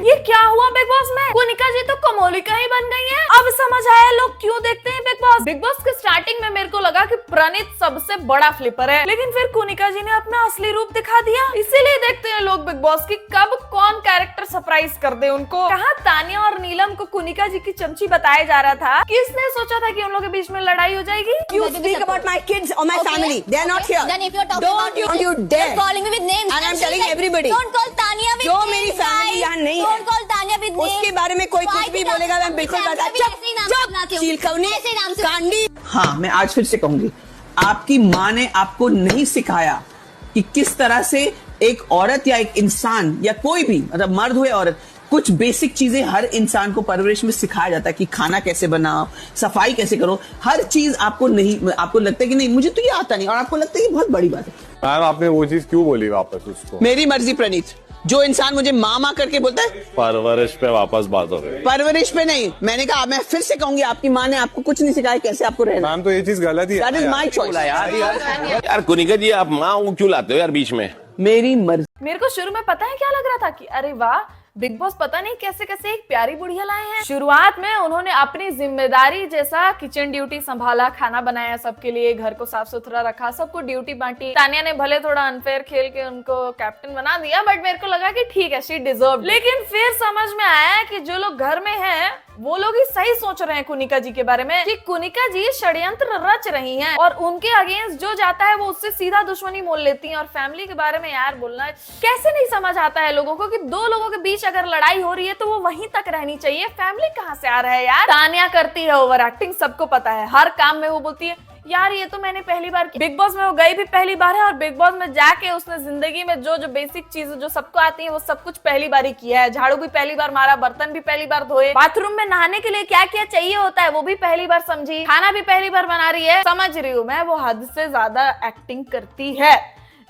Second, ये क्या हुआ बिग बॉस में? कोनिका जी तो कमोलिका ही बन गई है। अब समझ आया लोग क्यों देखते हैं बिग बॉस। बिग बॉस के स्टार्टिंग में मेरे को लगा कि प्रणीत सबसे बड़ा फ्लिपर है, लेकिन फिर कोनिका जी ने अपना असली रूप दिखा दिया। इसीलिए देखते हैं लोग बिग बॉस की कब कौन कैरेक्टर सरप्राइज कर दे उनको। कहा तानिया और नीलम को कोनिका जी की चमची बताया जा रहा था। किसने सोचा था कि उन लोगों के बीच में लड़ाई हो जाएगी? You speak about my kids or my family. They are not here. Then if you're talking about me, Don't you dare. calling me with names. And I'm telling everybody. Don't call Tanya with जो names. मेरी family यहाँ नहीं है. Don't call Tanya with names. उसके बारे में कोई कुछ भी बोलेगा मैं बिल्कुल बता। चुप चील कवनी कांडी। हाँ, मैं आज फिर से कहूंगी, आपकी माँ ने आपको नहीं सिखाया कि किस तरह से एक औरत या एक इंसान या कोई भी, मतलब मर्द हो या औरत, कुछ बेसिक चीजें हर इंसान को परवरिश में सिखाया जाता है कि खाना कैसे बनाओ, सफाई कैसे करो, हर चीज आपको नहीं, आपको लगता है कि नहीं मुझे तो ये आता नहीं, और आपको लगता है कि बहुत बड़ी बात है। मैम आपने वो चीज क्यों बोली वापस उसको? मेरी मर्जी प्रणीत। जो इंसान मुझे माँ करके बोलता है, परवरिश पे वापस बात हो रही है। परवरिश पे नहीं, मैंने कहा, मैं फिर से कहूंगी, आपकी माँ ने आपको कुछ नहीं सिखाया कैसे आपको रहना। मैम तो ये चीज गलत ही है। That is my choice. यार कोनिका जी, आप माँ क्यों लाते हो यार बीच में? मेरी मर्जी। मेरे को शुरू में पता है क्या लग रहा था कि अरे वाह, बिग बॉस पता नहीं कैसे कैसे एक प्यारी बुढ़िया लाए हैं। शुरुआत में उन्होंने अपनी जिम्मेदारी जैसा किचन ड्यूटी संभाला, खाना बनाया सबके लिए, घर को साफ सुथरा रखा, सबको ड्यूटी बांटी। तानिया ने भले थोड़ा अनफेयर खेल के उनको कैप्टन बना दिया, बट मेरे को लगा कि ठीक है, शी डिजर्व। लेकिन फिर समझ में आया कि जो लोग घर में हैं वो लोग ही सही सोच रहे हैं कोनिका जी के बारे में, कि कोनिका जी षड्यंत्र रच रही हैं और उनके अगेंस्ट जो जाता है वो उससे सीधा दुश्मनी मोल लेती हैं। और फैमिली के बारे में यार बोलना कैसे नहीं समझ आता है लोगों को कि दो लोगों के बीच अगर लड़ाई हो रही है तो वो वहीं तक रहनी चाहिए, फैमिली कहाँ से आ रहा है यार। तानिया करती है ओवर एक्टिंग, सबको पता है, हर काम में वो बोलती है यार ये तो मैंने पहली बार की। बिग बॉस में वो गई भी पहली बार है, और बिग बॉस में जाके उसने जिंदगी में जो जो बेसिक चीजें जो सबको आती है वो सब कुछ पहली बार ही किया है। झाड़ू भी पहली बार मारा, बर्तन भी पहली बार धोए, बाथरूम में नहाने के लिए क्या क्या चाहिए होता है वो भी पहली बार समझी, खाना भी पहली बार बना रही है। समझ रही हूँ मैं, वो हद से ज्यादा एक्टिंग करती है,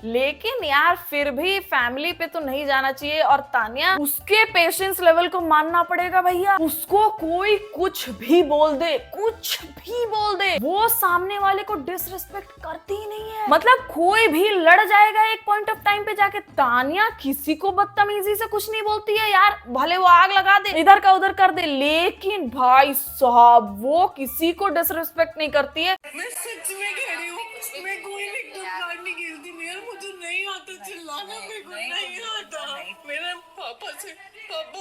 लेकिन यार फिर भी फैमिली पे तो नहीं जाना चाहिए। और तानिया, उसके पेशेंस लेवल को मानना पड़ेगा भैया। उसको कोई कुछ भी बोल दे, कुछ भी बोल दे, वो सामने वाले को डिसरिस्पेक्ट करती ही नहीं है। मतलब कोई भी लड़ जाएगा एक पॉइंट ऑफ टाइम पे जाके। तानिया किसी को बदतमीजी से कुछ नहीं बोलती है यार, भले वो आग लगा दे, इधर का उधर कर दे, लेकिन भाई साहब वो किसी को डिसरिस्पेक्ट नहीं करती है। मैं सच में कह रही हूँ, मैं कोई भी नहीं खेलती यार, मुझे नहीं आता चिल्लाना, मेरे को नहीं आता। मेरे पापा से, पापा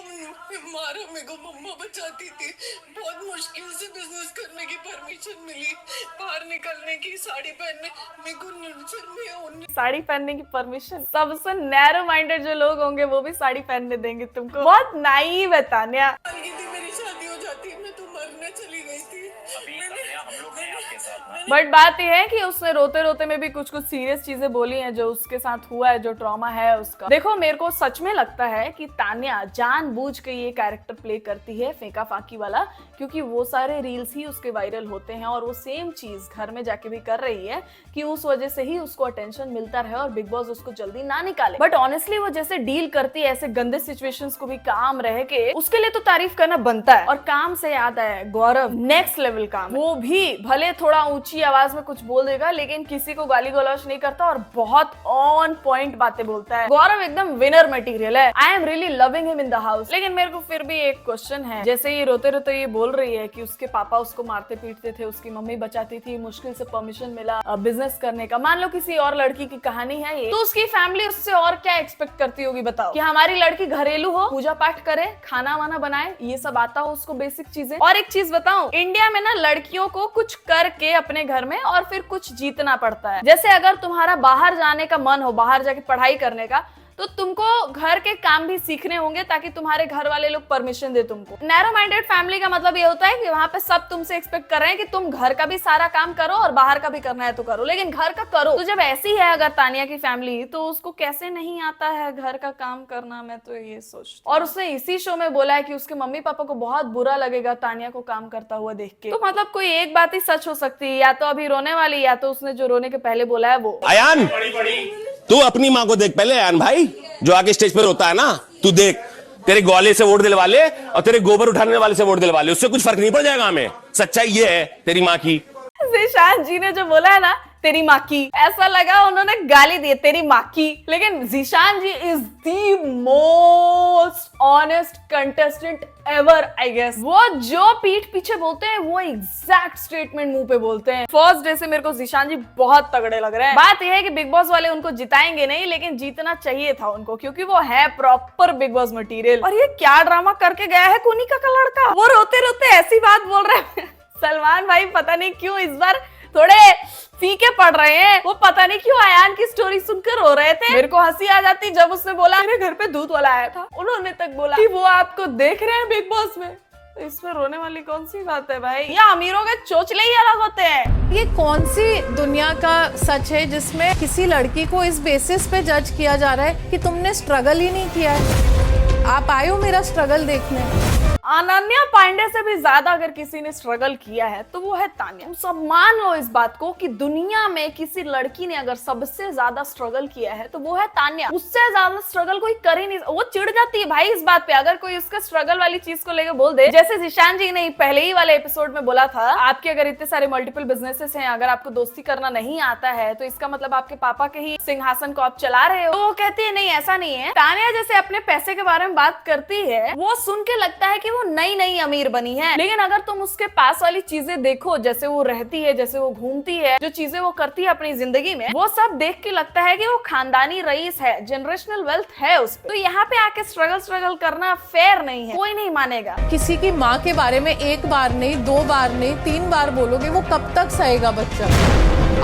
मारा मेरे को, मम्मा बचाती थी, बहुत मुश्किल से बिजनेस करने की परमिशन मिली, बाहर निकलने की, साड़ी पहनने, मेरे को साड़ी पहनने की परमिशन। सबसे नैरो माइंडेड जो लोग होंगे वो भी साड़ी पहनने देंगे तुमको। बहुत नाइव है तानिया। मेरी शादी हो जाती, मैं तो मरने चली गई थी। बट बात यह है कि उसने रोते रोते में भी कुछ कुछ सीरियस चीजें बोली हैं जो उसके साथ हुआ है, जो ट्रॉमा है उसका। देखो मेरे को सच में लगता है कि तानिया जानबूझ के ये कैरेक्टर प्ले करती है फेंका फाकी वाला, क्योंकि वो सारे रील्स ही उसके वायरल होते हैं और वो सेम चीज घर में जाके भी कर रही है कि उस वजह से ही उसको अटेंशन मिलता रहे और बिग बॉस उसको जल्दी ना निकाले। बट ऑनेस्टली वो जैसे डील करती है ऐसे गंदे सिचुएशंस को भी काम रह के, उसके लिए तो तारीफ करना बनता है। और काम से याद आया, गौरव नेक्स्ट लेवल काम, वो भी भले थोड़ा ऊंची आवाज में कुछ बोल देगा लेकिन किसी को गाली गलौज नहीं करता और बहुत ऑन पॉइंट बातें बोलता है। गौरव एकदम विनर मटेरियल है। I am really loving him in the house. लेकिन मेरे को फिर भी एक क्वेश्चन है, जैसे ये रोते रोते ये बोल रही है कि उसके पापा उसको मारते पीटते थे, उसकी मम्मी बचाती थी, मुश्किल से परमिशन मिला बिजनेस करने का। मान लो किसी और लड़की की कहानी है ये, तो उसकी फैमिली उससे और क्या एक्सपेक्ट करती होगी बताओ? कि हमारी लड़की घरेलू हो, पूजा पाठ करे, खाना वाना बनाए, ये सब आता हो उसको, बेसिक चीजें। और एक चीज बताऊं, इंडिया में ना लड़कियों को कुछ करके अपने घर में और फिर कुछ जीतना पड़ता है। जैसे अगर तुम्हारा बाहर जाने का मन हो, बाहर जाके पढ़ाई करने का, तो तुमको घर के काम भी सीखने होंगे ताकि तुम्हारे घर वाले लोग परमिशन दे तुमको। नैरो माइंडेड फैमिली का मतलब ये होता है कि वहां पे सब तुमसे एक्सपेक्ट कर रहे हैं कि तुम घर का भी सारा काम करो और बाहर का भी करना है तो करो, लेकिन घर का करो। तो जब ऐसी है अगर तानिया की फैमिली, तो उसको कैसे नहीं आता है घर का काम करना? मैं तो ये सोचती। और उसने इसी शो में बोला है कि उसके मम्मी पापा को बहुत बुरा लगेगा तानिया को काम करता हुआ देख के। तो मतलब कोई एक बात ही सच हो सकती है, या तो अभी रोने वाली, या तो उसने जो रोने के पहले बोला है वो। अयान, तू अपनी माँ को देख पहले। अयान भाई जो आगे स्टेज पर होता है ना, तू देख, तेरे ग्वाले से वोट दिलवा ले और तेरे गोबर उठाने वाले से वोट दिलवा ले, उससे कुछ फर्क नहीं पड़ जाएगा हमें। सच्चाई ये है तेरी माँ की। ज़ीशान जी ने जो बोला है ना तेरी माँ की, ऐसा लगा उन्होंने गाली दी तेरी माँ की। लेकिन Zeeshan ji is the most honest contestant ever I guess. वो जो पीठ पीछे बोलते हैं वो एग्जैक्ट स्टेटमेंट मुंह पे बोलते हैं। फर्स्ट डे से मेरे को जीशान जी बहुत तगड़े लग रहे हैं। बात यह है कि बिग बॉस वाले उनको जिताएंगे नहीं, लेकिन जीतना चाहिए था उनको, क्योंकि वो है प्रॉपर बिग बॉस मटेरियल। और ये क्या ड्रामा करके गया है कोनिका का लड़का, वो रोते रोते ऐसी बात बोल रहे हैं। सलमान भाई पता नहीं क्यों इस बार थोड़े फीके पड़ रहे हैं। वो पता नहीं क्यों अयान की स्टोरी सुनकर रो रहे थे। मेरे को हंसी आ जाती जब उसने बोला मेरे घर पे दूध वाला आया था, उन्होंने तक बोला कि वो आपको देख रहे हैं बिग बॉस में। तो इसमें रोने वाली कौन सी बात है भाई? या अमीरों के चोचले ही अलग होते हैं। ये कौन सी दुनिया का सच है जिसमें किसी लड़की को इस बेसिस पे जज किया जा रहा है कि तुमने स्ट्रगल ही नहीं किया है? आप आए हो मेरा स्ट्रगल देखने। अनन्या पांडे से भी ज्यादा अगर किसी ने स्ट्रगल किया है तो वो है तान्या। तुम सब मान लो इस बात को कि दुनिया में किसी लड़की ने अगर सबसे ज्यादा स्ट्रगल किया है तो वो है तान्या। उससे ज्यादा स्ट्रगल कोई कर ही नहीं। वो चिढ़ जाती है भाई इस बात पे अगर कोई उसका स्ट्रगल वाली चीज को लेकर बोल दे। जैसे जीशान जी ने पहले ही वाले एपिसोड में बोला था, आपके अगर इतने सारे मल्टीपल बिजनेसेस हैं, अगर आपको दोस्ती करना नहीं आता है तो इसका मतलब आपके पापा के ही सिंहासन को आप चला रहे हो। तो वो कहती है नहीं ऐसा नहीं है। तान्या जैसे अपने पैसे के बारे में बात करती है, वो सुन के लगता है कि वो नई नई अमीर बनी है, लेकिन अगर तुम उसके पास वाली चीजें देखो, जैसे वो रहती है, जैसे वो घूमती है, जो चीजें वो करती है अपनी जिंदगी में, वो सब देख के लगता है कि वो खानदानी रईस है, जनरेशनल वेल्थ है उस पे। तो यहाँ पे आके स्ट्रगल करना फेयर नहीं है, कोई नहीं मानेगा। किसी की माँ के बारे में एक बार नहीं, 2 बार नहीं, 3 बार बोलोगे, वो कब तक सहेगा बच्चा?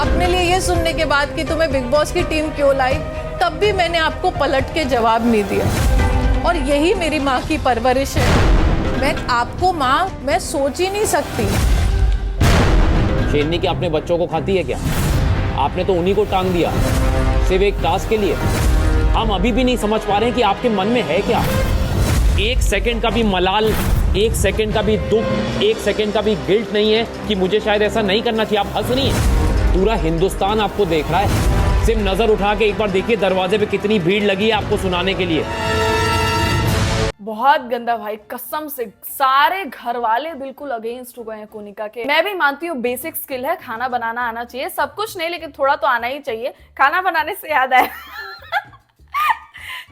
अपने लिए ये सुनने के बाद कि तुम्हें बिग बॉस की टीम क्यों लाई, तब भी मैंने आपको पलट के जवाब नहीं दिया। और यही मेरी माँ की परवरिश है। मैं आपको माँ मैं सोच ही नहीं सकती। शेरनी की अपने बच्चों को खाती है क्या? आपने तो उन्हीं को टांग दिया सिर्फ एक टास्क के लिए। हम अभी भी नहीं समझ पा रहे हैं कि आपके मन में है क्या। 1 सेकंड का भी मलाल, 1 सेकंड का भी दुख, 1 सेकंड का भी गिल्ट नहीं है कि मुझे शायद ऐसा नहीं करना चाहिए। आप हंस रही हैं, पूरा हिंदुस्तान आपको देख रहा है। सिर्फ नजर उठा के एक बार देखिए दरवाजे पे कितनी भीड़ लगी है आपको सुनाने के लिए। बहुत गंदा भाई, कसम से सारे घर वाले बिल्कुल अगेंस्ट हो गए हैं कोनिका के। मैं भी मानती हूँ बेसिक स्किल है, खाना बनाना आना चाहिए, सब कुछ नहीं लेकिन थोड़ा तो आना ही चाहिए। खाना बनाने से याद आया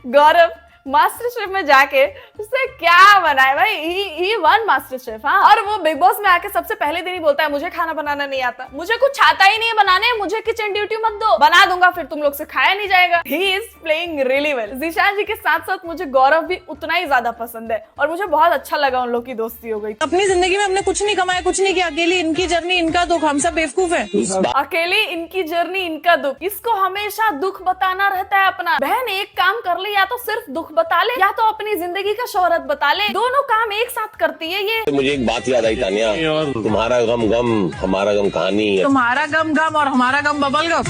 गौरव मास्टर शेफ में जाके उसने क्या बनाया भाई, ही वन मास्टर शेफ। हाँ, और वो बिग बॉस में आके सबसे पहले दिन ही बोलता है मुझे खाना बनाना नहीं आता, मुझे कुछ आता ही नहीं है बनाने, मुझे किचन ड्यूटी मत दो, बना दूंगा फिर तुम लोग से खाया नहीं जाएगा। He is playing really well. Zeeshan ji के साथ साथ मुझे गौरव भी उतना ही ज्यादा पसंद है और मुझे बहुत अच्छा लगा उन लोग की दोस्ती हो गई। अपनी जिंदगी में हमने कुछ नहीं कमाया, कुछ नहीं किया, अकेली इनकी जर्नी, इनका दुख, हम सब बेवकूफ हैं। अकेली इनकी जर्नी, इनका दुख। इसको हमेशा दुख बताना रहता है अपना। बहन एक काम कर ले, या तो सिर्फ दुख बता ले या तो अपनी जिंदगी का शोहरत बता ले, दोनों काम एक साथ करती है ये। मुझे एक बात याद आई तान्या, तुम्हारा गम गम हमारा गम कहानी है। तुम्हारा गम गम और हमारा गम बबल गम।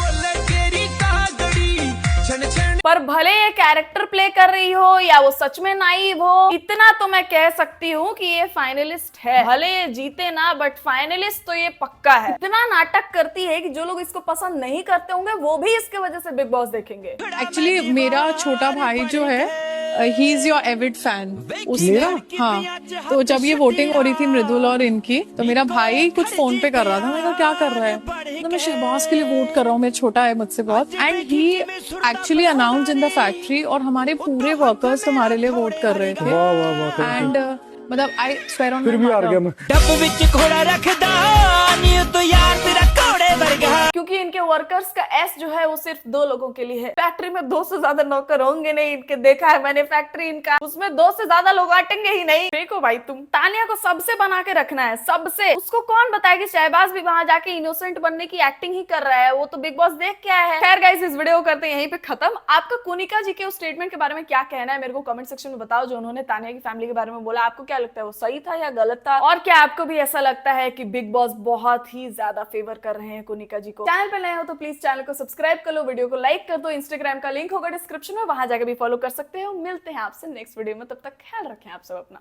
पर भले ये कैरेक्टर प्ले कर रही हो या वो सच में नाइव हो, इतना तो मैं कह सकती हूँ कि ये फाइनलिस्ट है। भले ये जीते ना, बट फाइनलिस्ट तो ये पक्का है। इतना नाटक करती है कि जो लोग इसको पसंद नहीं करते होंगे वो भी इसके वजह से बिग बॉस देखेंगे। एक्चुअली मेरा छोटा भाई जो है, he is your Avid fan. उसने हाँ, तो जब ये वोटिंग हो रही थी मृदुल और इनकी, तो मेरा भाई कुछ फोन पे कर रहा था। मैंने कहा क्या कर रहा है? तो मैं शहबाज के लिए वोट कर रहा हूँ, मैं छोटा है मुझसे बहुत। And he actually announced in the factory और हमारे पूरे वर्कर्स तुम्हारे लिए वोट कर रहे थे। एंड मतलब आई स्वेयर ऑन, फिर भी हार गया मैं। क्योंकि इनके वर्कर्स का एस जो है वो सिर्फ 2 लोगों के लिए है। फैक्ट्री में 2 से ज्यादा नौकर होंगे नहीं, इनके देखा है मैंने फैक्ट्री इनका, उसमें 2 से ज्यादा लोग आटेंगे ही नहीं। देखो भाई, तुम तान्या को सबसे बना के रखना है, सबसे। उसको कौन बताए कि शहबाज भी वहां जाके इनोसेंट बनने की एक्टिंग ही कर रहा है, वो तो बिग बॉस देख के आया है। खैर गाइस, इस वीडियो को करते हैं यहीं पे खत्म। आपका कोनिका जी के उस स्टेटमेंट के बारे में क्या कहना है मेरे को कमेंट सेक्शन में बताओ, जो उन्होंने तान्या की फैमिली के बारे में बोला। आपको क्या लगता है, वो सही था या गलत था? और क्या आपको भी ऐसा लगता है कि बिग बॉस बहुत ही ज्यादा फेवर कर रहे हैं कोनिका जी को? चैनल पे नए हो तो प्लीज चैनल को सब्सक्राइब कर लो, वीडियो को लाइक कर दो। इंस्टाग्राम का लिंक होगा डिस्क्रिप्शन में, वहां जाकर भी फॉलो कर सकते हो। मिलते हैं आपसे नेक्स्ट वीडियो में, तब तक ख्याल रखें आप सब अपना।